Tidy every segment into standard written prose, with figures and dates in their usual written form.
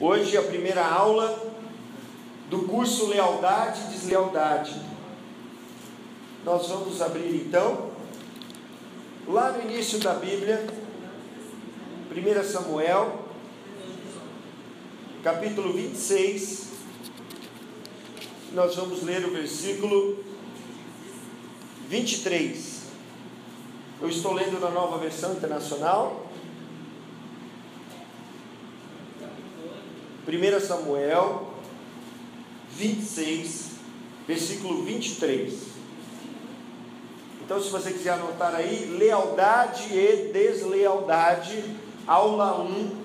Hoje a primeira aula do curso Lealdade e Deslealdade. Nós vamos abrir então, lá no início da Bíblia, 1 Samuel, capítulo 26, nós vamos ler o versículo 23. Eu estou lendo na Nova Versão Internacional. 1 Samuel 26, versículo 23. Então, se você quiser anotar aí, lealdade e deslealdade, aula 1,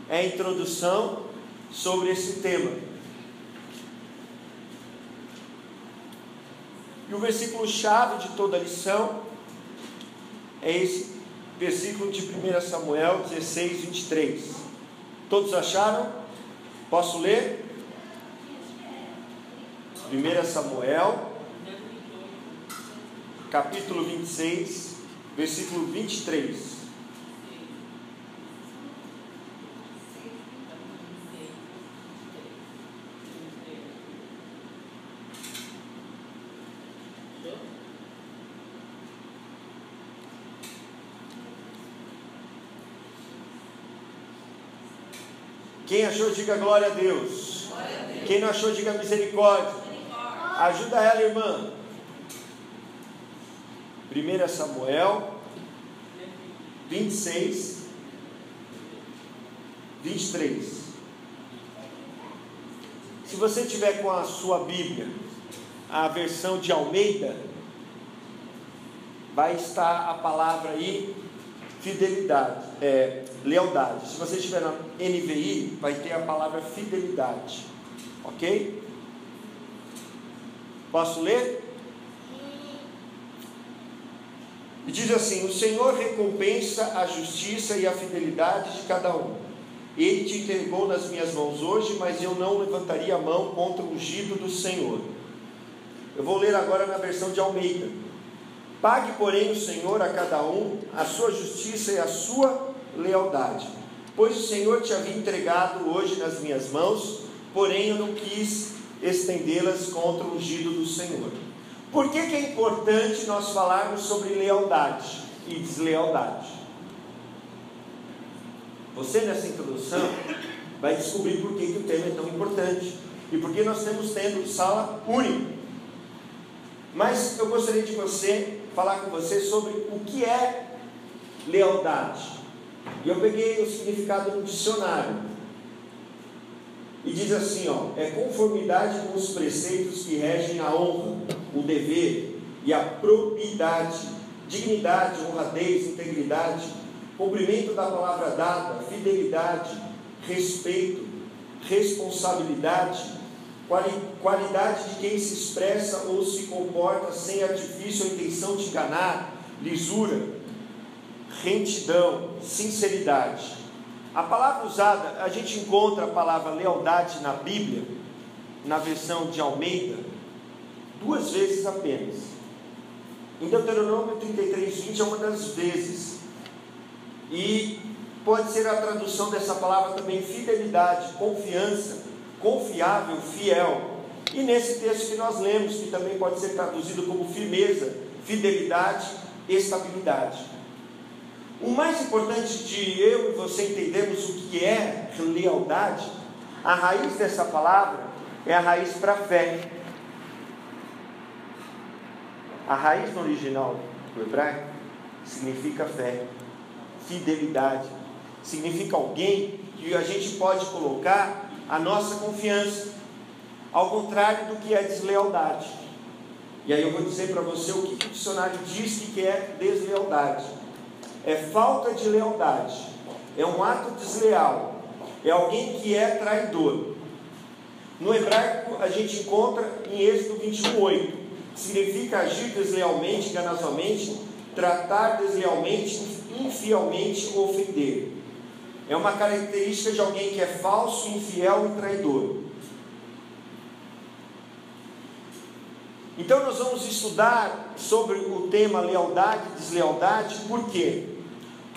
é a introdução sobre esse tema. E o versículo chave de toda a lição é esse versículo de 1 Samuel 16, 23. Todos acharam? Posso ler? 1 Samuel, capítulo 26, versículo 23. Quem achou, diga glória a Deus. Glória a Deus. Quem não achou, diga misericórdia. Ajuda ela, irmã. 1 Samuel 26, 23. Se você tiver com a sua Bíblia, a versão de Almeida, vai estar a palavra aí, fidelidade, lealdade. Se você estiver na NVI, vai ter a palavra fidelidade. Ok? Posso ler? E diz assim: o Senhor recompensa a justiça e a fidelidade de cada um. Ele te entregou nas minhas mãos hoje, mas eu não levantaria a mão contra o ungido do Senhor. Eu vou ler agora na versão de Almeida. Pague, porém, o Senhor a cada um a sua justiça e a sua lealdade, pois o Senhor te havia entregado hoje nas minhas mãos, porém eu não quis estendê-las contra o ungido do Senhor. Por que é importante nós falarmos sobre lealdade e deslealdade? Você, nessa introdução, vai descobrir por que o tema é tão importante e por que nós temos tendo sala única. Mas eu gostaria de falar com você sobre o que é lealdade. E eu peguei o significado no dicionário. E diz assim, é conformidade com os preceitos que regem a honra, o dever e a probidade, dignidade, honradez, integridade, cumprimento da palavra dada, fidelidade, respeito, responsabilidade, qualidade de quem se expressa ou se comporta sem artifício ou intenção de enganar, lisura, retidão, sinceridade. A palavra usada, a gente encontra a palavra lealdade na Bíblia, na versão de Almeida, 2 vezes apenas. Em Deuteronômio 33:20 é uma das vezes. E pode ser a tradução dessa palavra também fidelidade, confiança, confiável, fiel. E nesse texto que nós lemos, que também pode ser traduzido como firmeza, fidelidade, estabilidade. O mais importante de eu e você entendermos o que é lealdade, a raiz dessa palavra é a raiz para fé. A raiz no original do hebraico significa fé. Fidelidade significa alguém que a gente pode colocar a nossa confiança, ao contrário do que é deslealdade. E aí eu vou dizer para você o que o dicionário diz que é deslealdade. É falta de lealdade, é um ato desleal, é alguém que é traidor. No hebraico a gente encontra em Êxodo 21:8, significa agir deslealmente, enganosamente, tratar deslealmente, infielmente ou ofender. É uma característica de alguém que é falso, infiel e traidor. Então nós vamos estudar sobre o tema lealdade e deslealdade. Por quê?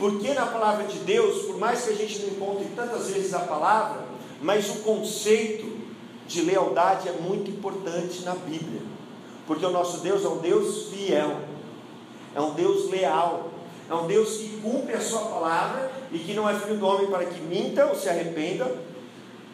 Porque na palavra de Deus, por mais que a gente não encontre tantas vezes a palavra, mas o conceito de lealdade é muito importante na Bíblia. Porque o nosso Deus é um Deus fiel, é um Deus leal, é um Deus que cumpre a sua palavra e que não é filho do homem para que minta ou se arrependa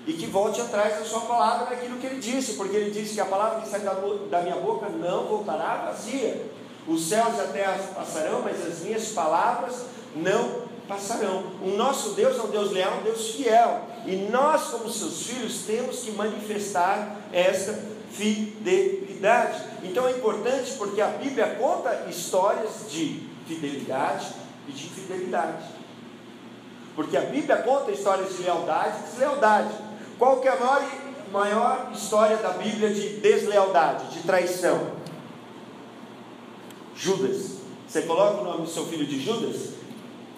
e que volte atrás da sua palavra naquilo que ele disse, porque ele disse que a palavra que sai da minha boca não voltará vazia. Os céus e a terra passarão, mas as minhas palavras não passarão. O nosso Deus é um Deus leal, um Deus fiel, e nós, como seus filhos, temos que manifestar essa fidelidade. Então é importante porque a Bíblia conta histórias de fidelidade e de infidelidade, porque a Bíblia conta histórias de lealdade e deslealdade. Qual que é a maior história da Bíblia de deslealdade, de traição? Judas. Você coloca o nome do seu filho de Judas?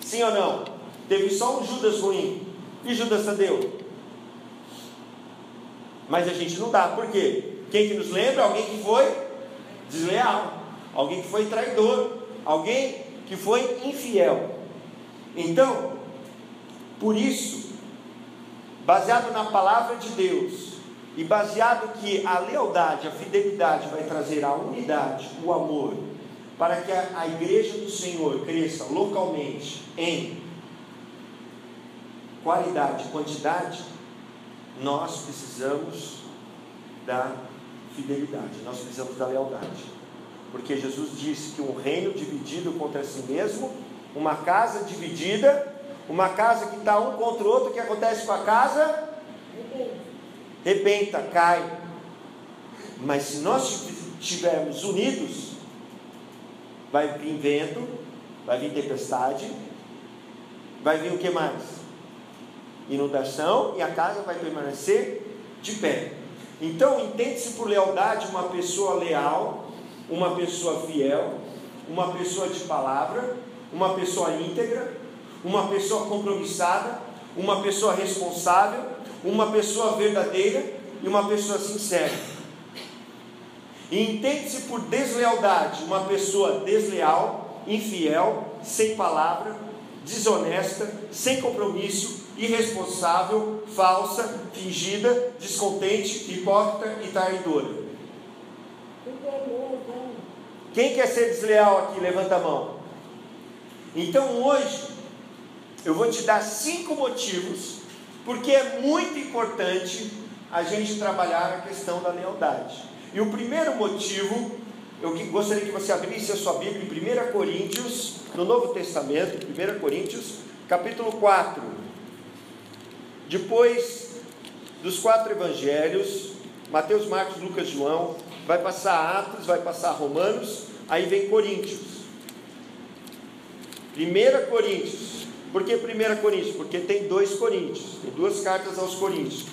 Sim ou não? Teve só um Judas ruim. E Judas Tadeu? Mas a gente não dá. Por quê? Quem que nos lembra? Alguém que foi desleal, alguém que foi traidor, alguém que foi infiel. Então, por isso, baseado na palavra de Deus e baseado que a lealdade, a fidelidade vai trazer a unidade, o amor, para que a igreja do Senhor cresça localmente em qualidade e quantidade, nós precisamos da fidelidade, nós precisamos da lealdade, porque Jesus disse que um reino dividido contra si mesmo, uma casa dividida, uma casa que está um contra o outro, o que acontece com a casa? Rebenta, cai. Mas se nós estivermos unidos, vai vir vento, vai vir tempestade, vai vir o que mais? Inundação, e a casa vai permanecer de pé. Então entende-se por lealdade uma pessoa leal, uma pessoa fiel, uma pessoa de palavra, uma pessoa íntegra, uma pessoa compromissada, uma pessoa responsável, uma pessoa verdadeira e uma pessoa sincera. E entende-se por deslealdade uma pessoa desleal, infiel, sem palavra, desonesta, sem compromisso, irresponsável, falsa, fingida, descontente, hipócrita e traidora. Quem quer ser desleal aqui? Levanta a mão. Então hoje eu vou te dar 5 motivos porque é muito importante a gente trabalhar a questão da lealdade. E o primeiro motivo, eu gostaria que você abrisse a sua Bíblia em 1 Coríntios, no Novo Testamento, 1 Coríntios, capítulo 4. Depois dos 4 evangelhos, Mateus, Marcos, Lucas, João, vai passar Atos, vai passar Romanos, aí vem Coríntios. 1 Coríntios. Por que 1 Coríntios? Porque tem 2 Coríntios, tem 2 cartas aos Coríntios.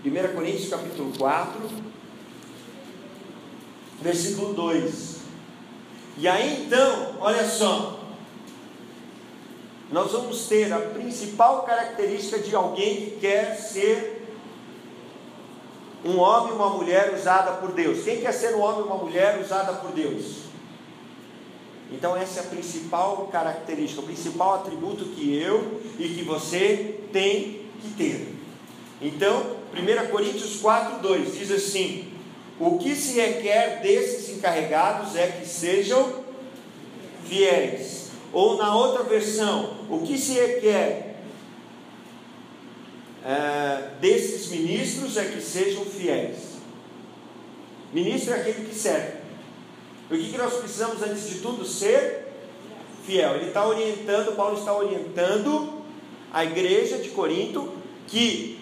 1 Coríntios capítulo 4, versículo 2. E aí então, olha só, nós vamos ter a principal característica de alguém que quer ser um homem e uma mulher usada por Deus. Quem quer ser um homem e uma mulher usada por Deus? Então essa é a principal característica, o principal atributo que eu e que você tem que ter. Então, 1 Coríntios 4, 2 diz assim: o que se requer desses encarregados é que sejam fiéis. Ou na outra versão, o que se requer desses ministros é que sejam fiéis. Ministro é aquele que serve. O que nós precisamos antes de tudo? Ser fiel. Ele está orientando, Paulo está orientando a igreja de Corinto que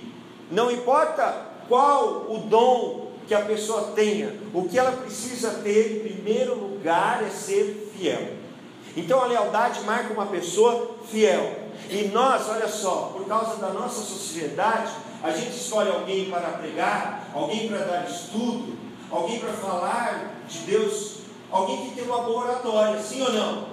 não importa qual o dom que a pessoa tenha, o que ela precisa ter em primeiro lugar é ser fiel. Então a lealdade marca uma pessoa fiel. E nós, olha só, por causa da nossa sociedade, a gente escolhe alguém para pregar, alguém para dar estudo, alguém para falar de Deus, alguém que tem uma boa oratória, sim ou não?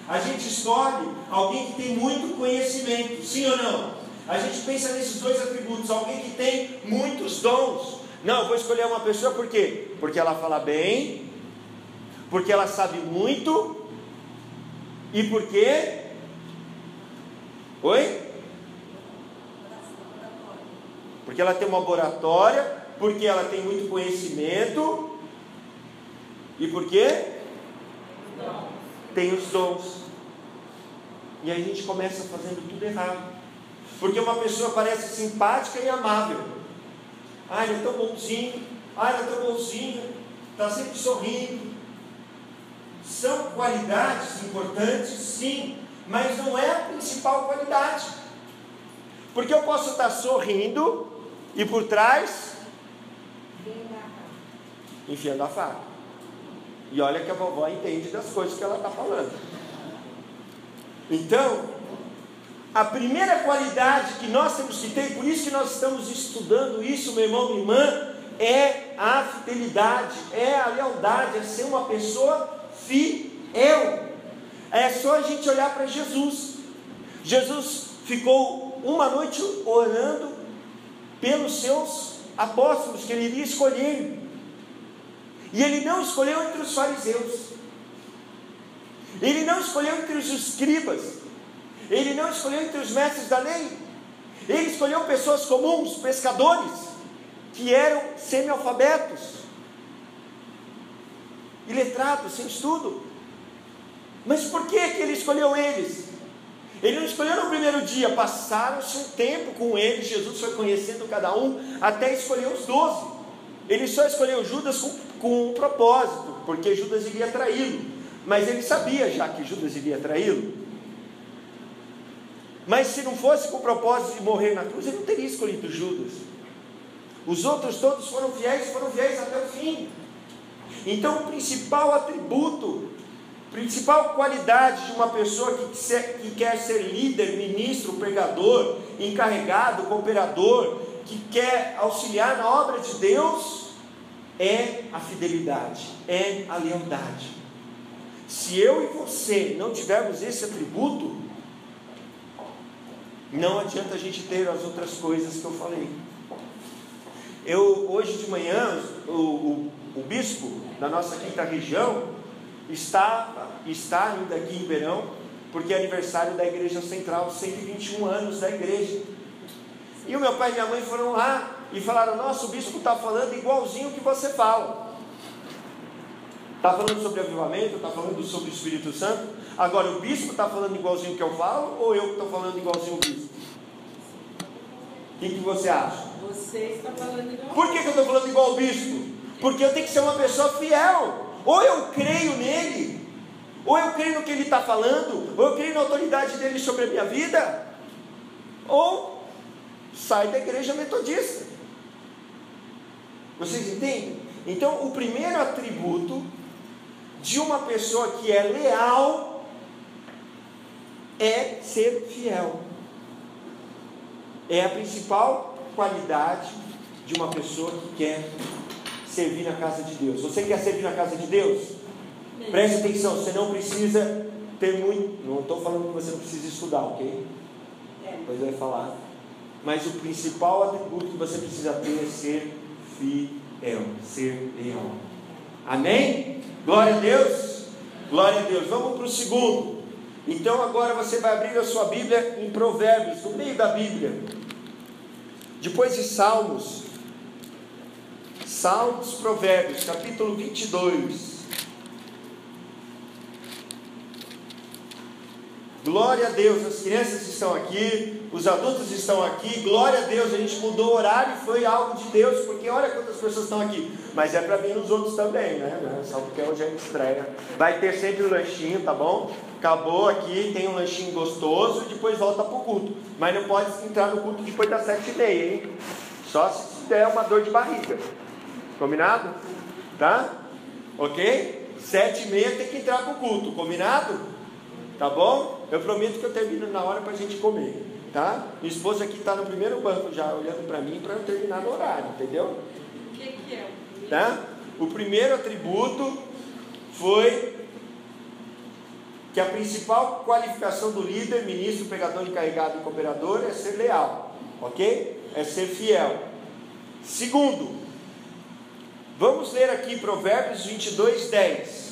A gente escolhe alguém que tem muito conhecimento, sim ou não? A gente pensa nesses 2 atributos, alguém que tem muitos dons. Não, eu vou escolher uma pessoa por quê? Porque ela fala bem, porque ela sabe muito E por quê? Oi? Porque ela tem uma oratória, porque ela tem muito conhecimento. E por quê? Tem os dons. E aí a gente começa fazendo tudo errado. Porque uma pessoa parece simpática e amável. Ah, ele é tão bonzinho. Ah, ele é tão bonzinho. Está sempre sorrindo. São qualidades importantes, sim. Mas não é a principal qualidade. Porque eu posso estar sorrindo e por trás enfiando a faca. E olha que a vovó entende das coisas que ela está falando. Então, a primeira qualidade que nós temos que ter, por isso que nós estamos estudando isso, meu irmão, minha irmã, é a fidelidade, é a lealdade, é ser uma pessoa fiel. É só a gente olhar para Jesus. Jesus ficou uma noite orando pelos seus apóstolos que ele iria escolher. E ele não escolheu entre os fariseus. Ele não escolheu entre os escribas. Ele não escolheu entre os mestres da lei. Ele escolheu pessoas comuns, pescadores, que eram semi-alfabetos, iletrados, sem estudo. Mas por que ele escolheu eles? Ele não escolheu no primeiro dia, passaram-se um tempo com eles, Jesus foi conhecendo cada um, até escolher os 12. Ele só escolheu Judas com um propósito, porque Judas iria traí-lo. Mas ele sabia já que Judas iria traí-lo. Mas se não fosse com o propósito de morrer na cruz, ele não teria escolhido Judas. Os outros todos foram fiéis até o fim. Então o principal atributo, principal qualidade de uma pessoa que quer ser líder, ministro, pregador, encarregado, cooperador, que quer auxiliar na obra de Deus, é a fidelidade, é a lealdade. Se eu e você não tivermos esse atributo, não adianta a gente ter as outras coisas que eu falei. Hoje de manhã, o bispo da nossa quinta região está ainda aqui em Ribeirão, porque é aniversário da igreja central, 121 anos da igreja. E o meu pai e minha mãe foram lá e falaram: nossa, o bispo está falando igualzinho que você fala. Está falando sobre avivamento, está falando sobre o Espírito Santo. Agora o bispo está falando igualzinho que eu falo, ou eu que estou falando igualzinho o bispo? O que você acha? Você está falando igual. Por que eu estou falando igual ao bispo? Porque eu tenho que ser uma pessoa fiel. Ou eu creio nele, ou eu creio no que ele está falando, ou eu creio na autoridade dele sobre a minha vida, ou sai da igreja metodista. Vocês entendem? Então o primeiro atributo de uma pessoa que é leal é ser fiel. É a principal qualidade de uma pessoa que quer servir na casa de Deus. Você quer servir na casa de Deus? Preste atenção, você não precisa ter muito. Não estou falando que você não precisa estudar, ok? Depois eu vou falar. Mas o principal atributo que você precisa ter é ser fiel, ser leal. Amém? Glória a Deus. Glória a Deus. Vamos para o segundo. Então agora você vai abrir a sua Bíblia em Provérbios, no meio da Bíblia. Depois de Salmos, Provérbios, capítulo 22. Glória a Deus, as crianças estão aqui, os adultos estão aqui, glória a Deus, a gente mudou o horário e foi algo de Deus, porque olha quantas pessoas estão aqui, mas é para vir nos outros também, né? Só porque hoje é estreia. Vai ter sempre o lanchinho, tá bom? Acabou aqui, tem um lanchinho gostoso e depois volta para o culto, mas não pode entrar no culto depois das 7h30, hein? Só se der uma dor de barriga, combinado? Tá? Ok? 7h30 tem que entrar para o culto, combinado? Tá bom? Eu prometo que eu termino na hora para a gente comer, tá? Minha esposa aqui está no primeiro banco já, olhando para mim, para eu terminar no horário, entendeu? O que é? Tá? O primeiro atributo foi que a principal qualificação do líder, ministro, pregador, encarregado e cooperador é ser leal, ok? É ser fiel. Segundo, vamos ler aqui Provérbios 22:10.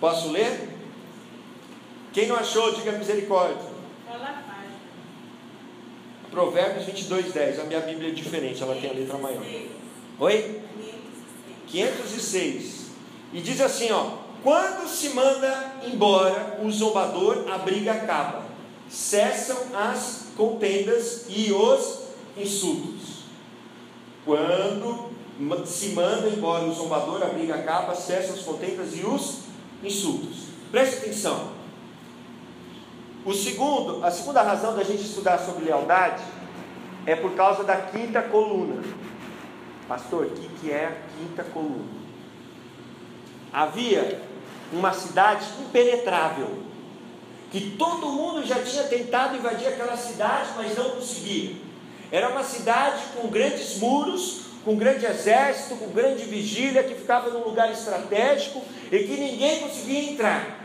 Posso ler? Quem não achou, diga misericórdia. Fala a página. Provérbios 22:10. A minha Bíblia é diferente, ela tem a letra maior. Oi? 506. E diz assim, quando se manda embora o zombador, a briga acaba. Cessam as contendas e os insultos. Quando se manda embora o zombador, a briga acaba, cessam as contendas e os insultos. Preste atenção. A segunda razão da gente estudar sobre lealdade é por causa da quinta coluna. Pastor, o que é a quinta coluna? Havia uma cidade impenetrável, que todo mundo já tinha tentado invadir aquela cidade, mas não conseguia. Era uma cidade com grandes muros, com grande exército, com grande vigília, que ficava num lugar estratégico e que ninguém conseguia entrar.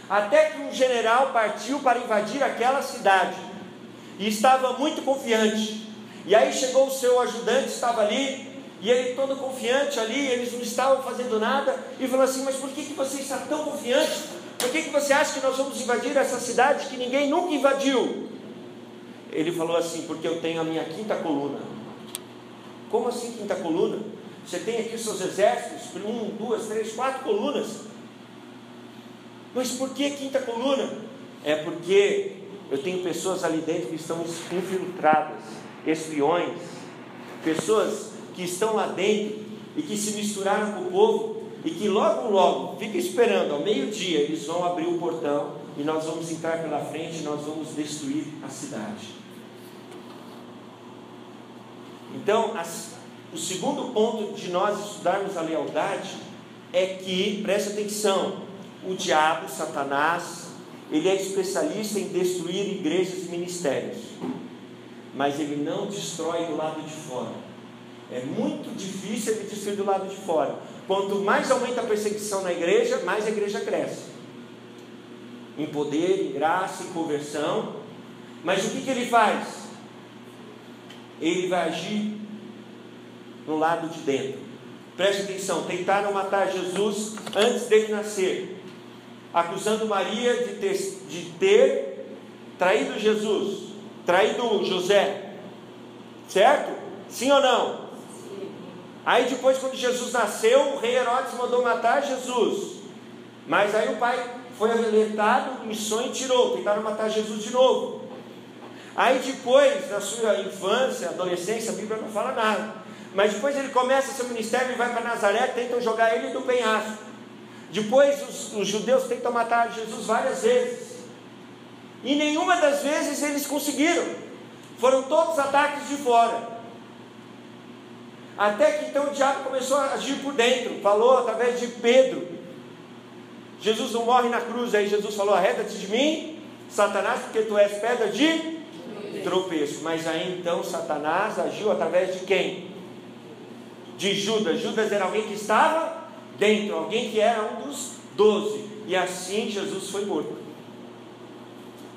Até que um general partiu para invadir aquela cidade e estava muito confiante. E aí chegou o seu ajudante, estava ali, e ele todo confiante ali, eles não estavam fazendo nada, e falou assim: mas por que você está tão confiante? Por que você acha que nós vamos invadir essa cidade que ninguém nunca invadiu? Ele falou assim: porque eu tenho a minha quinta coluna. Como assim quinta coluna? Você tem aqui os seus exércitos, 1, 2, 3, 4 colunas. Mas por que quinta coluna? É porque eu tenho pessoas ali dentro que estão infiltradas, espiões, pessoas que estão lá dentro e que se misturaram com o povo e que logo fica esperando, ao meio-dia eles vão abrir o portão e nós vamos entrar pela frente e nós vamos destruir a cidade. Então, o segundo ponto de nós estudarmos a lealdade é que, preste atenção, o diabo, Satanás, ele é especialista em destruir igrejas e ministérios, mas ele não destrói do lado de fora. É muito difícil ele destruir do lado de fora. Quanto mais aumenta a perseguição na igreja, mais a igreja cresce em poder, em graça, em conversão. Mas o que ele faz? Ele vai agir no lado de dentro. Preste atenção, tentaram matar Jesus antes dele nascer, acusando Maria de ter traído Jesus, traído José, certo? Sim ou não? Aí depois, quando Jesus nasceu, o rei Herodes mandou matar Jesus, mas aí o pai foi alertado em sonho e tirou. Tentaram matar Jesus de novo. Aí depois, na sua infância, adolescência, a Bíblia não fala nada, mas depois ele começa seu ministério e vai para Nazaré, tentam jogar ele do penhasco. Depois os judeus tentam matar Jesus várias vezes, e nenhuma das vezes eles conseguiram. Foram todos ataques de fora. Até que então o diabo começou a agir por dentro. Falou através de Pedro. Jesus não morre na cruz. Aí Jesus falou: arreda-te de mim, Satanás, porque tu és pedra de tropeço. Mas aí então Satanás agiu através de quem? De Judas. Judas era alguém que estava dentro, alguém que era um dos 12. E assim Jesus foi morto.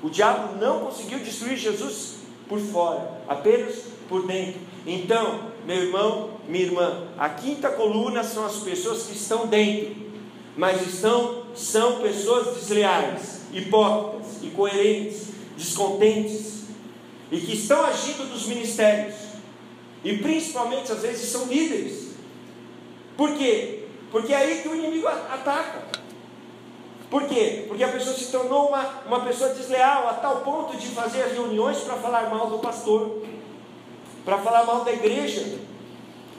O diabo não conseguiu destruir Jesus por fora, apenas por dentro. Então, meu irmão, minha irmã, a quinta coluna são as pessoas que estão dentro, mas são pessoas desleais, hipócritas, incoerentes, descontentes, e que estão agindo nos ministérios, e principalmente às vezes são líderes. Por quê? Porque é aí que o inimigo ataca. Por quê? Porque a pessoa se tornou uma pessoa desleal, a tal ponto de fazer reuniões para falar mal do pastor, para falar mal da igreja,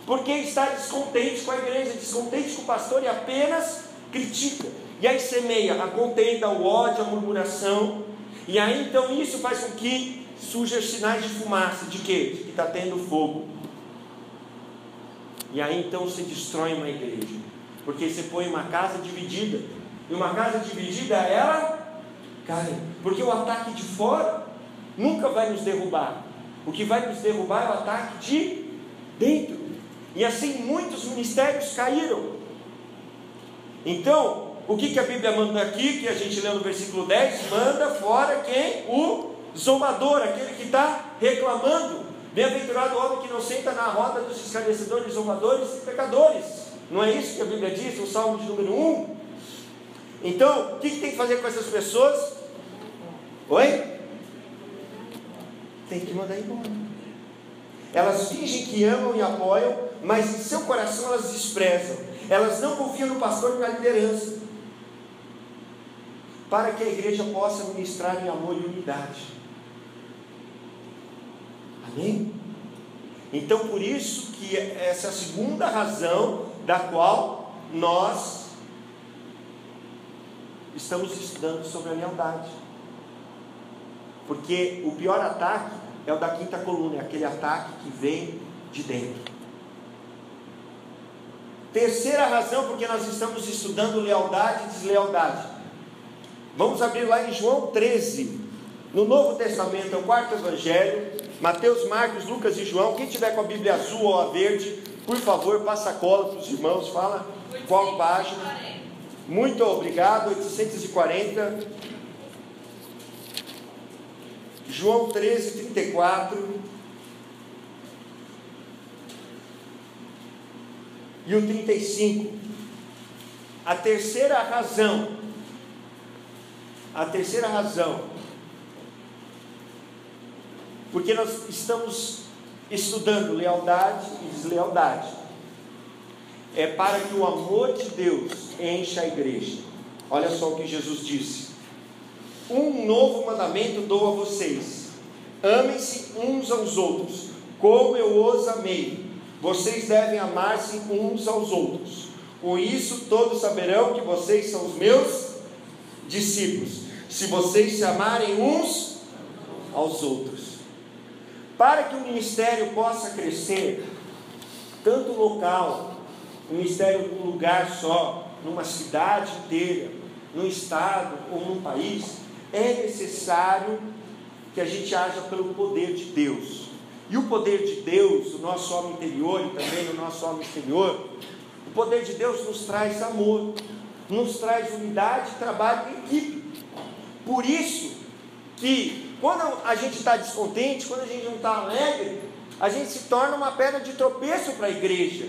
porque está descontente com a igreja, descontente com o pastor, e apenas critica, e aí semeia a contenda, o ódio, a murmuração, e aí então isso faz com que surjam sinais de fumaça. De quê? De que está tendo fogo. E aí então se destrói uma igreja, porque você põe uma casa dividida, e uma casa dividida ela cai, porque o ataque de fora nunca vai nos derrubar. O que vai nos derrubar é o ataque de dentro. E assim muitos ministérios caíram. Então, o que a Bíblia manda aqui, que a gente leu no versículo 10? Manda fora quem? O zombador, aquele que está reclamando. Bem-aventurado o homem que não senta na roda dos escarnecedores, zombadores e pecadores. Não é isso que a Bíblia diz no Salmo de número 1? Então, o que tem que fazer com essas pessoas? Oi? Tem que mandar embora. Elas fingem que amam e apoiam, mas em seu coração elas desprezam. Elas não confiam no pastor e na liderança, para que a igreja possa ministrar em amor e unidade. Amém? Então, por isso que essa é a segunda razão da qual nós estamos estudando sobre a lealdade. Porque o pior ataque é o da quinta coluna, é aquele ataque que vem de dentro. Terceira razão, porque nós estamos estudando lealdade e deslealdade. Vamos abrir lá em João 13, no Novo Testamento, é o quarto evangelho, Mateus, Marcos, Lucas e João. Quem tiver com a Bíblia azul ou a verde, por favor, passa a cola para os irmãos, fala qual página. Muito obrigado, 840. João 13, 34. E o 35. A terceira razão. Porque nós estamos estudando lealdade e deslealdade. É para que o amor de Deus encha a igreja. Olha só o que Jesus disse: um novo mandamento dou a vocês: amem-se uns aos outros, como eu os amei. Vocês devem amar-se uns aos outros. Com isso todos saberão que vocês são os meus discípulos, se vocês se amarem uns aos outros. Para que o ministério possa crescer, tanto local, o ministério num lugar só, numa cidade inteira, num estado ou num país, é necessário que a gente haja pelo poder de Deus. E o poder de Deus, o nosso homem interior e também o nosso homem exterior, o poder de Deus nos traz amor, nos traz unidade, trabalho em equipe. Por isso que quando a gente está descontente, quando a gente não está alegre, a gente se torna uma pedra de tropeço para a igreja.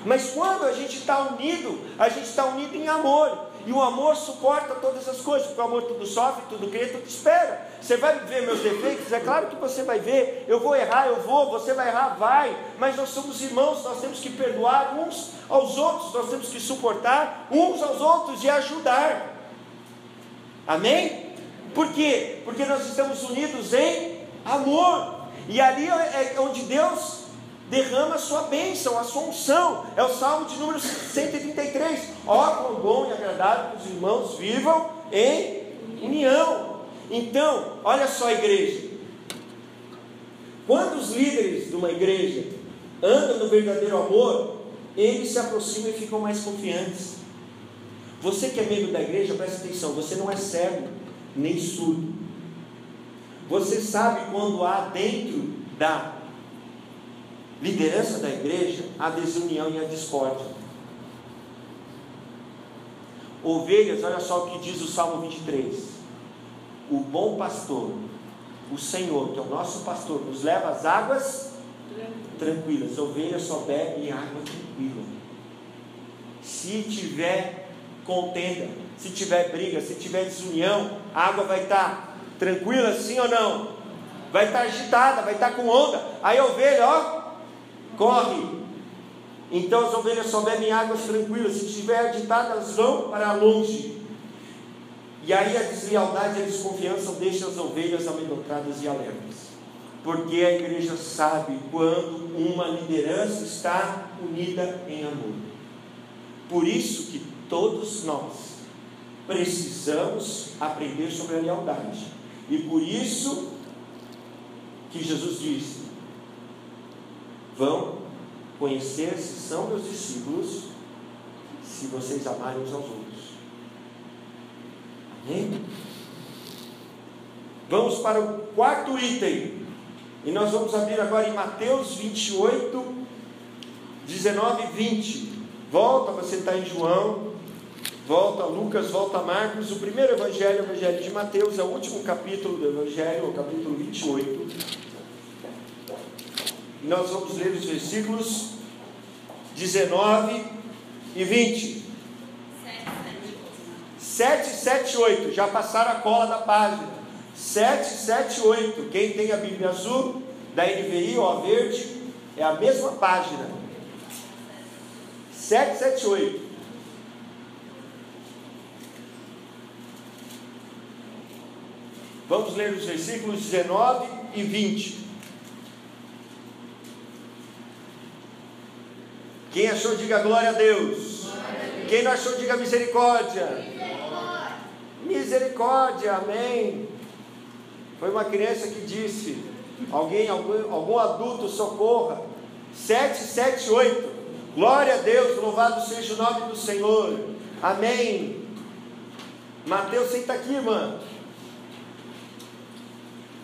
Mas quando a gente está unido em amor. E o amor suporta todas as coisas, porque o amor tudo sofre, tudo crê, tudo espera. Você vai ver meus defeitos? É claro que você vai ver. Eu vou errar, você vai errar, vai. Mas nós somos irmãos, nós temos que perdoar uns aos outros, nós temos que suportar uns aos outros e ajudar. Amém? Por quê? Porque nós estamos unidos em amor. E ali é onde Deus derrama a sua bênção, a sua unção. É o Salmo de número 133. Ó, quão bom e agradável que os irmãos vivam em união. Então, olha só, igreja. Quando os líderes de uma igreja andam no verdadeiro amor, eles se aproximam e ficam mais confiantes. Você que é membro da igreja, presta atenção, você não é cego, nem surdo. Você sabe quando há dentro da liderança da igreja a desunião e a discórdia. Ovelhas, olha só o que diz o Salmo 23. O bom pastor, o Senhor, que é o nosso pastor, nos leva às águas tranquilas. Ovelhas só bebem água tranquila. Se tiver contenda, se tiver briga, se tiver desunião, a água vai estar tranquila, sim ou não? Vai estar agitada, vai estar com onda. Aí a ovelha, ó, corre. Então as ovelhas só bebem águas tranquilas. Se estiver agitada, elas vão para longe. E aí a deslealdade e a desconfiança deixam as ovelhas amedrontadas e alertas. Porque a igreja sabe quando uma liderança está unida em amor. Por isso que todos nós precisamos aprender sobre a lealdade. E por isso que Jesus disse: vão conhecer se são meus discípulos, se vocês amarem uns aos outros. Amém? Vamos para o quarto item. E nós vamos abrir agora em Mateus 28, 19 e 20. Volta, você está em João. Volta a Lucas, volta a Marcos. O primeiro evangelho é o evangelho de Mateus. É o último capítulo do evangelho, o capítulo 28. E nós vamos ler os versículos 19 e 20. 7 778, já passaram a cola da página. 778, quem tem a Bíblia azul, da NVI ou a verde, é a mesma página. 778. Vamos ler os versículos 19 e 20. Quem achou, diga glória a Deus. Quem não achou, diga misericórdia. Misericórdia, amém. Foi uma criança que disse, algum adulto socorra. 778, glória a Deus, louvado seja o nome do Senhor, amém. Mateus, senta aqui, irmã.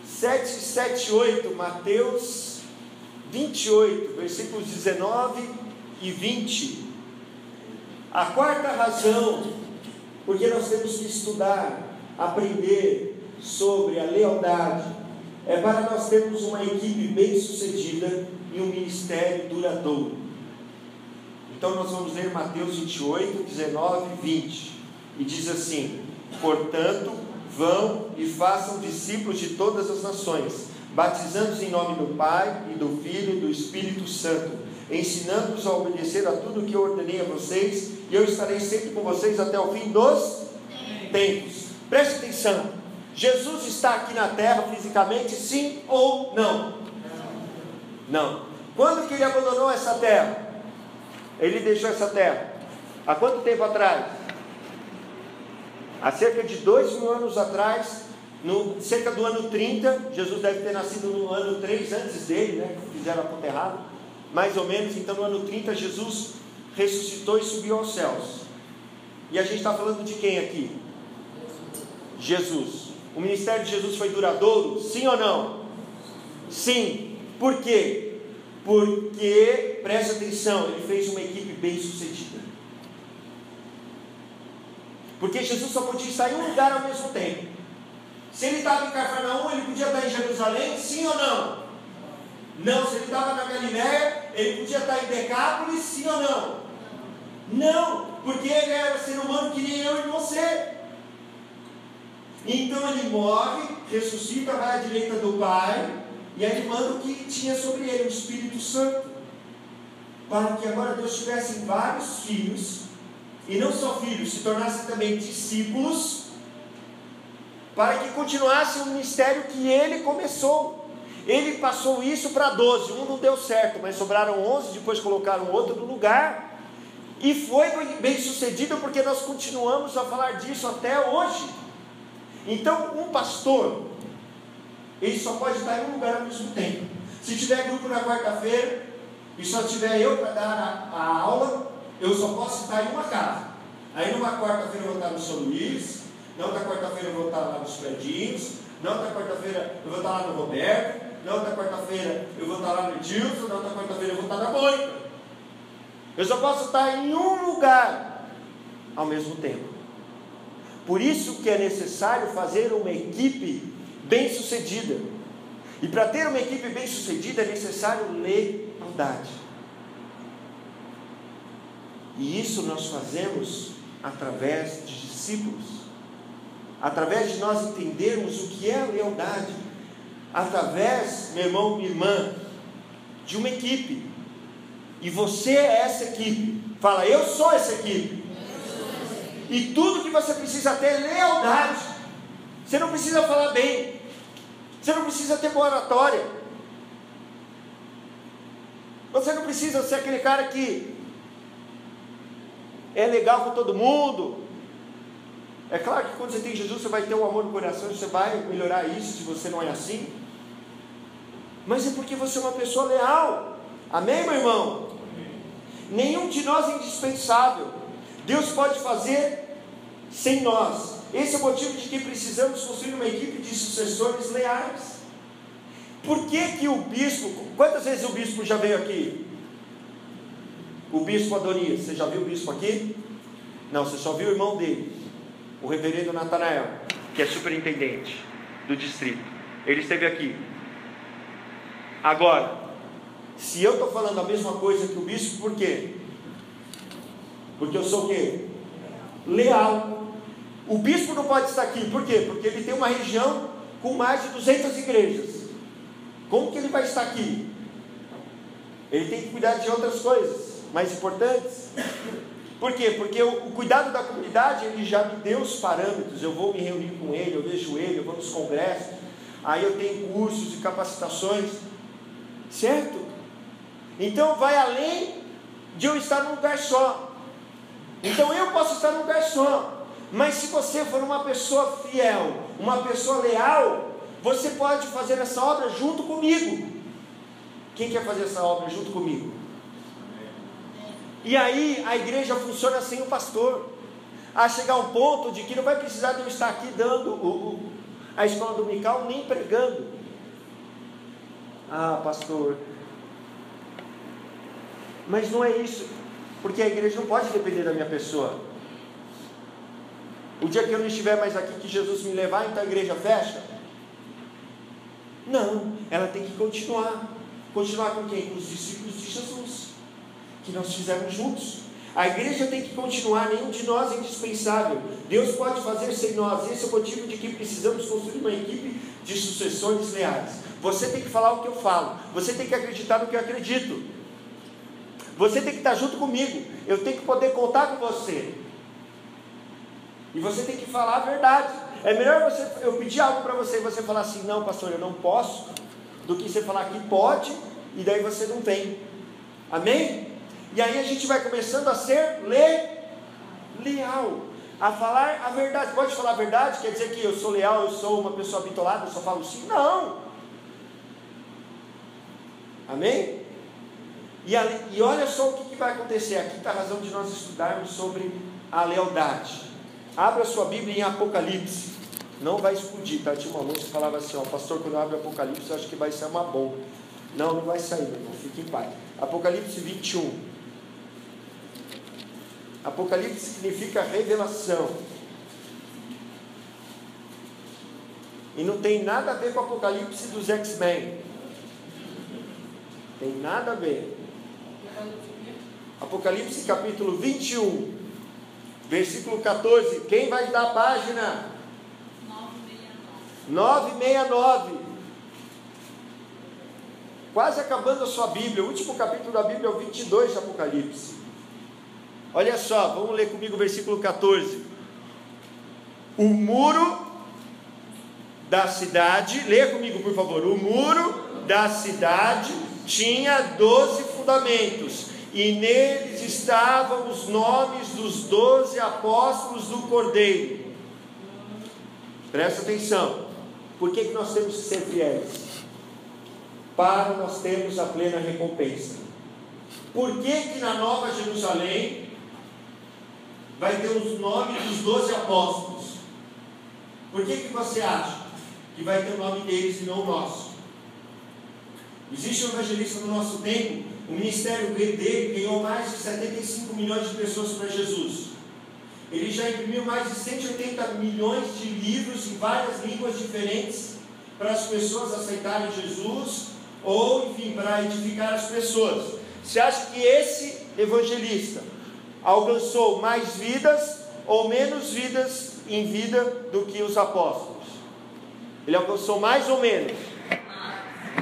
778, Mateus 28, versículos 19 e 20. A quarta razão, porque nós temos que estudar, aprender sobre a lealdade, é para nós termos uma equipe bem sucedida e um ministério duradouro. Então nós vamos ler Mateus 28, 19 e 20, e diz assim: portanto, vão e façam discípulos de todas as nações, batizando-os em nome do Pai, e do Filho e do Espírito Santo, ensinando-os a obedecer a tudo o que eu ordenei a vocês, e eu estarei sempre com vocês até o fim dos tempos. Preste atenção, Jesus está aqui na terra fisicamente, sim ou não? Não. Quando que ele abandonou essa terra? Ele deixou essa terra há quanto tempo atrás? Há cerca de 2000 anos atrás, cerca do ano 30, Jesus deve ter nascido no ano 3 antes dele, né? Fizeram a conta errada, mais ou menos. Então no ano 30 Jesus ressuscitou e subiu aos céus. E a gente está falando de quem aqui? Jesus. O ministério de Jesus foi duradouro? Sim ou não? Sim. Por quê? Porque, preste atenção, ele fez uma equipe bem sucedida. Porque Jesus só podia estar em um lugar ao mesmo tempo. Se ele estava em Cafarnaum, ele podia estar em Jerusalém, sim ou não? Não. Se ele estava na Galiléia, ele podia estar em Decápolis, sim ou não? Não, porque ele era ser humano que nem eu e você. Então ele morre, ressuscita, vai à direita do Pai, e aí ele manda o que tinha sobre ele, o Espírito Santo, para que agora Deus tivesse vários filhos, e não só filhos, se tornassem também discípulos, para que continuasse o ministério que ele começou. Ele passou isso para 12, um não deu certo, mas sobraram 11, depois colocaram outro no lugar, e foi bem sucedido, porque nós continuamos a falar disso até hoje. Então um pastor, ele só pode estar em um lugar ao mesmo tempo. Se tiver grupo na quarta-feira, e só tiver eu para dar a aula, eu só posso estar em uma casa. Aí numa quarta-feira eu vou estar no São Luís, na outra quarta-feira eu vou estar lá nos Predinhos, na outra quarta-feira eu vou estar lá no Roberto, na outra quarta-feira eu vou estar lá no Edilson, na outra quarta-feira eu vou estar na Mônica. Eu só posso estar em um lugar ao mesmo tempo. Por isso que é necessário fazer uma equipe bem sucedida. E para ter uma equipe bem sucedida é necessário lealdade. E isso nós fazemos através de discípulos, através de nós entendermos o que é lealdade, através, meu irmão, minha irmã, de uma equipe. E você é essa equipe. Fala, eu sou essa equipe. E tudo que você precisa ter é lealdade. Você não precisa falar bem, você não precisa ter boa oratória, você não precisa ser aquele cara que é legal com todo mundo. É claro que quando você tem Jesus, você vai ter um amor no coração, você vai melhorar isso, se você não é assim. Mas é porque você é uma pessoa leal. Amém, meu irmão? Nenhum de nós é indispensável. Deus pode fazer sem nós. Esse é o motivo de que precisamos construir uma equipe de sucessores leais. Por que que o bispo... Quantas vezes o bispo já veio aqui? O bispo Adonias. Você já viu o bispo aqui? Não, você só viu o irmão dele, o reverendo Natanael, que é superintendente do distrito. Ele esteve aqui. Agora, se eu estou falando a mesma coisa que o bispo, por quê? Porque eu sou o quê? Leal. O bispo não pode estar aqui, por quê? Porque ele tem uma região com mais de 200 igrejas. Como que ele vai estar aqui? Ele tem que cuidar de outras coisas mais importantes. Por quê? Porque o cuidado da comunidade, ele já me deu os parâmetros. Eu vou me reunir com ele, eu vejo ele, eu vou nos congressos, aí eu tenho cursos e capacitações, certo? Então vai além de eu estar num lugar só. Então eu posso estar num lugar só, mas se você for uma pessoa fiel, uma pessoa leal, você pode fazer essa obra junto comigo. Quem quer fazer essa obra junto comigo? E aí a igreja funciona sem o pastor, a chegar um ponto de que não vai precisar de eu estar aqui dando a escola dominical, nem pregando. Ah, pastor, mas não é isso, porque a igreja não pode depender da minha pessoa. O dia que eu não estiver mais aqui, que Jesus me levar, então a igreja fecha? Não, ela tem que continuar. Continuar com quem? Com os discípulos de Jesus, que nós fizemos juntos. A igreja tem que continuar, nenhum de nós é indispensável. Deus pode fazer sem nós. Esse é o motivo de que precisamos construir uma equipe de sucessores leais. Você tem que falar o que eu falo, você tem que acreditar no que eu acredito, você tem que estar junto comigo, eu tenho que poder contar com você, e você tem que falar a verdade. É melhor eu pedir algo para você e você falar assim: não, pastor, eu não posso, do que você falar que pode e daí você não vem. Amém? E aí a gente vai começando a ser leal, a falar a verdade. Pode falar a verdade? Quer dizer que eu sou leal, eu sou uma pessoa bitolada, eu só falo sim? Não. Amém? E olha só o que vai acontecer. Aqui está a razão de nós estudarmos sobre a lealdade. Abra sua Bíblia em Apocalipse. Não vai explodir, tá? Tinha uma moça que falava assim: ó, pastor, quando eu abro Apocalipse eu acho que vai ser uma bomba. Não, não vai sair, meu irmão, fique em paz. Apocalipse 21. Apocalipse significa revelação. E não tem nada a ver com o Apocalipse dos X-Men. Tem nada a ver. Apocalipse capítulo 21, versículo 14. Quem vai dar a página? 969. Quase acabando a sua Bíblia. O último capítulo da Bíblia é o 22 de Apocalipse. Olha só, vamos ler comigo o versículo 14. O muro da cidade, leia comigo por favor. O muro da cidade tinha 12 fundamentos, e neles estavam os nomes dos 12 apóstolos do Cordeiro. Presta atenção. Por que nós temos que ser fiéis? Para nós termos a plena recompensa. Por que na Nova Jerusalém vai ter os nomes dos 12 apóstolos? Por que você acha que vai ter o nome deles e não o nosso? Existe um evangelista no nosso tempo, o ministério dele ganhou mais de 75 milhões de pessoas para Jesus. Ele já imprimiu mais de 180 milhões de livros em várias línguas diferentes para as pessoas aceitarem Jesus, ou enfim, para edificar as pessoas. Você acha que esse evangelista alcançou mais vidas ou menos vidas em vida do que os apóstolos? Ele alcançou mais ou menos?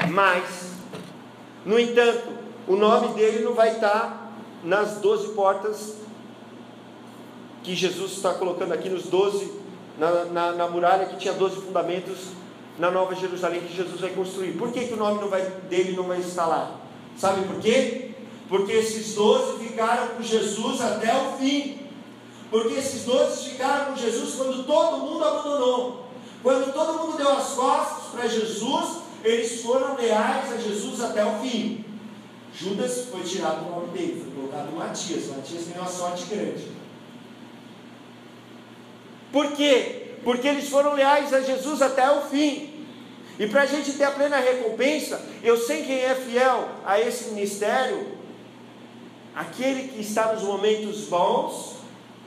Mais. No entanto, o nome dele não vai estar nas 12 portas que Jesus está colocando aqui, nos 12, na muralha que tinha 12 fundamentos na Nova Jerusalém que Jesus vai construir. Por que o nome dele não vai estar lá? Sabe por quê? Porque esses 12 ficaram com Jesus até o fim. Porque esses 12 ficaram com Jesus quando todo mundo abandonou. Quando todo mundo deu as costas para Jesus, eles foram leais a Jesus até o fim. Judas foi tirado o nome dele, foi colocado Matias. Matias tem uma sorte grande. Por quê? Porque eles foram leais a Jesus até o fim. E para a gente ter a plena recompensa, eu sei quem é fiel a esse ministério: aquele que está nos momentos bons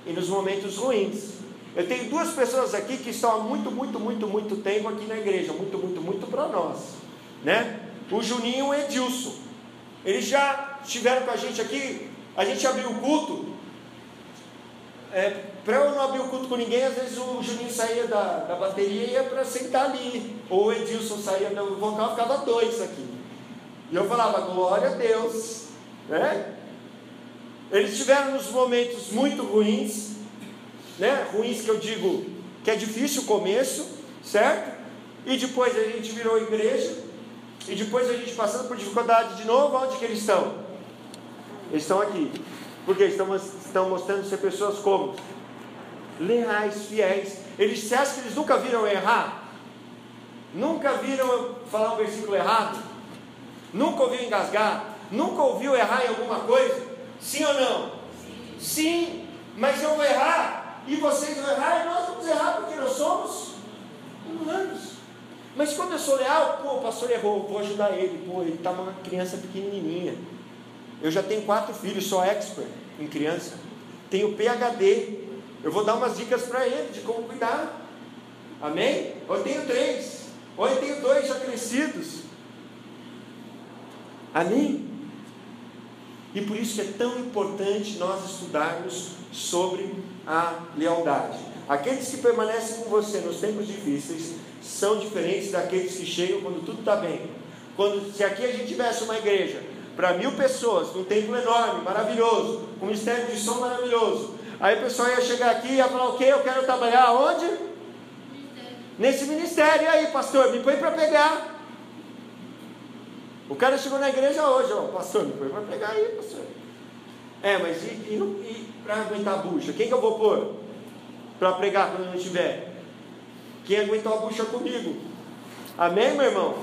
e nos momentos ruins. Eu tenho duas pessoas aqui que estão há muito tempo aqui na igreja, muito para nós, né? O Juninho e o Edilson. Eles já estiveram com a gente aqui. A gente abriu o culto para eu não abrir o culto com ninguém, às vezes o Juninho saía da bateria e ia para sentar ali, ou o Edilson saía do vocal, ficava dois aqui, e eu falava, glória a Deus, né? Eles tiveram nos momentos muito ruins, né? Ruins que eu digo que é difícil o começo, certo? E depois a gente virou igreja, e depois a gente passando por dificuldade de novo. Onde que eles estão? Eles estão aqui, porque estão mostrando ser pessoas como? Leais, fiéis. Eles se acham que eles nunca viram errar? Nunca viram eu falar um versículo errado? Nunca ouviu engasgar? Nunca ouviu errar em alguma coisa? Sim ou não? Sim, mas eu vou errar, e vocês vão errar, e nós vamos errar, porque nós somos humanos. Mas quando eu sou leal, o pastor errou, vou ajudar ele. Ele está uma criança pequenininha. Eu já tenho 4 filhos, sou expert em criança, tenho PhD, eu vou dar umas dicas para ele de como cuidar. Amém? Ou eu tenho 3, ou eu tenho 2 já crescidos. Amém? E por isso que é tão importante nós estudarmos sobre a lealdade. Aqueles que permanecem com você nos tempos difíceis são diferentes daqueles que chegam quando tudo está bem. Se aqui a gente tivesse uma igreja para 1000 pessoas, num templo enorme, maravilhoso, com um ministério de som maravilhoso, aí o pessoal ia chegar aqui e ia falar, ok, eu quero trabalhar onde? Nesse ministério. E aí, pastor, me põe para pegar. O cara chegou na igreja hoje, pastor, me põe para pegar aí, pastor. Mas e para aguentar a bucha? Quem que eu vou pôr para pregar quando eu não estiver? Quem aguentou a bucha comigo? Amém, meu irmão?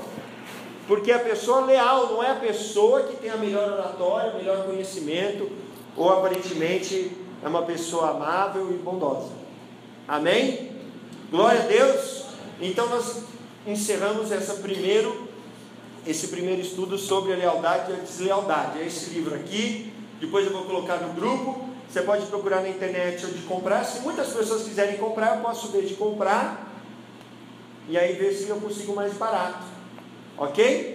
Porque a pessoa leal não é a pessoa que tem a melhor oratória, o melhor conhecimento, ou aparentemente é uma pessoa amável e bondosa. Amém? Glória a Deus. Então nós encerramos esse primeiro estudo sobre a lealdade e a deslealdade. É esse livro aqui. Depois eu vou colocar no grupo. Você pode procurar na internet onde comprar. Se muitas pessoas quiserem comprar, eu posso ver de comprar e aí ver se eu consigo mais barato. Ok?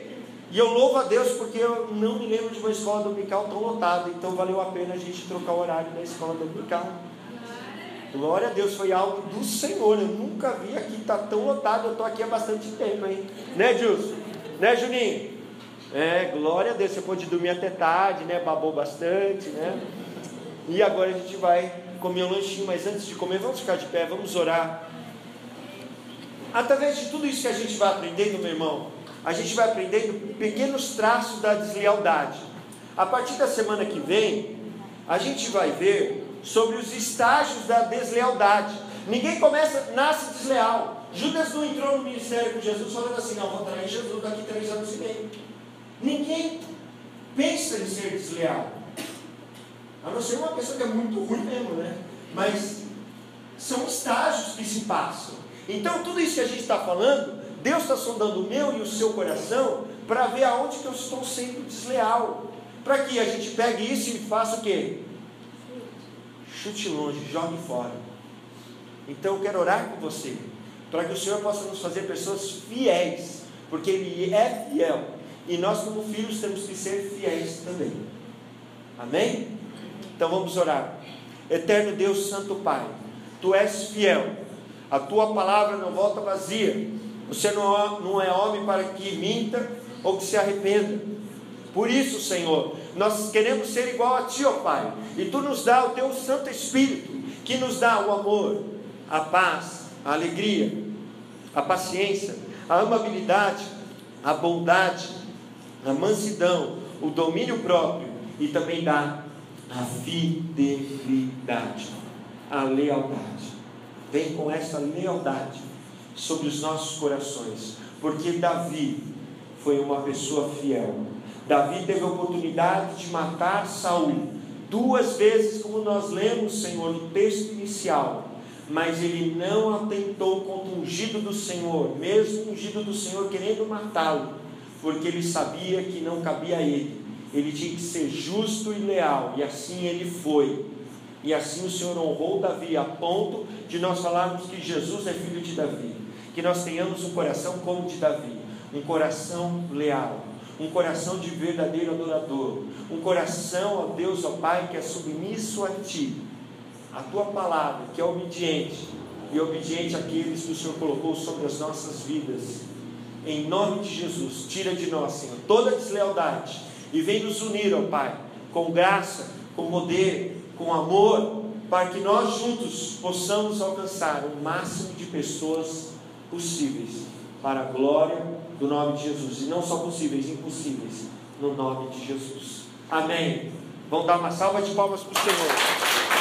E eu louvo a Deus porque eu não me lembro de uma escola dominical tão lotada. Então valeu a pena a gente trocar o horário da escola dominical. Glória a Deus, foi algo do Senhor. Eu nunca vi aqui estar tão lotado. Eu estou aqui há bastante tempo, hein? Né, Dilson? Né, Juninho? Glória a Deus. Você pôde dormir até tarde, né? Babou bastante, né? E agora a gente vai comer um lanchinho. Mas antes de comer, vamos ficar de pé, vamos orar. Através de tudo isso que a gente vai aprendendo, meu irmão, a gente vai aprendendo pequenos traços da deslealdade. A partir da semana que vem, a gente vai ver sobre os estágios da deslealdade. Ninguém nasce desleal. Judas não entrou no ministério com Jesus falando assim, não, vou trair Jesus daqui 3 anos e meio. Ninguém pensa em ser desleal, a não ser uma pessoa que é muito ruim mesmo, né? Mas são estágios que se passam. Então tudo isso que a gente está falando, Deus está sondando o meu e o seu coração para ver aonde que eu estou sendo desleal, para que a gente pegue isso e faça o quê? Chute longe, jogue fora. Então eu quero orar com você, para que o Senhor possa nos fazer pessoas fiéis, porque Ele é fiel, e nós como filhos temos que ser fiéis também. Amém? Então vamos orar. Eterno Deus, Santo Pai, Tu és fiel, a Tua palavra não volta vazia. Você não é homem para que minta ou que se arrependa. Por isso, Senhor, nós queremos ser igual a Ti, ó Pai, e Tu nos dá o Teu Santo Espírito, que nos dá o amor, a paz, a alegria, a paciência, a amabilidade, a bondade, a mansidão, o domínio próprio, e também dá a fidelidade, a lealdade. Vem com essa lealdade sobre os nossos corações, porque Davi foi uma pessoa fiel. Davi teve a oportunidade de matar Saul 2 vezes, como nós lemos, Senhor, no texto inicial, mas ele não atentou contra o ungido do Senhor, mesmo o ungido do Senhor querendo matá-lo, porque ele sabia que não cabia a ele. Ele tinha que ser justo e leal, e assim ele foi. E assim o Senhor honrou Davi, a ponto de nós falarmos que Jesus é filho de Davi, que nós tenhamos um coração como o de Davi, um coração leal, um coração de verdadeiro adorador, um coração, ó Deus, ó Pai, que é submisso a Ti, a tua palavra, que é obediente, e obediente àqueles que o Senhor colocou sobre as nossas vidas. Em nome de Jesus, tira de nós, Senhor, toda deslealdade e vem nos unir, ó Pai, com graça, com poder, com amor, para que nós juntos possamos alcançar o máximo de pessoas possíveis, para a glória do nome de Jesus, e não só possíveis, impossíveis, no nome de Jesus. Amém. Vamos dar uma salva de palmas para o Senhor.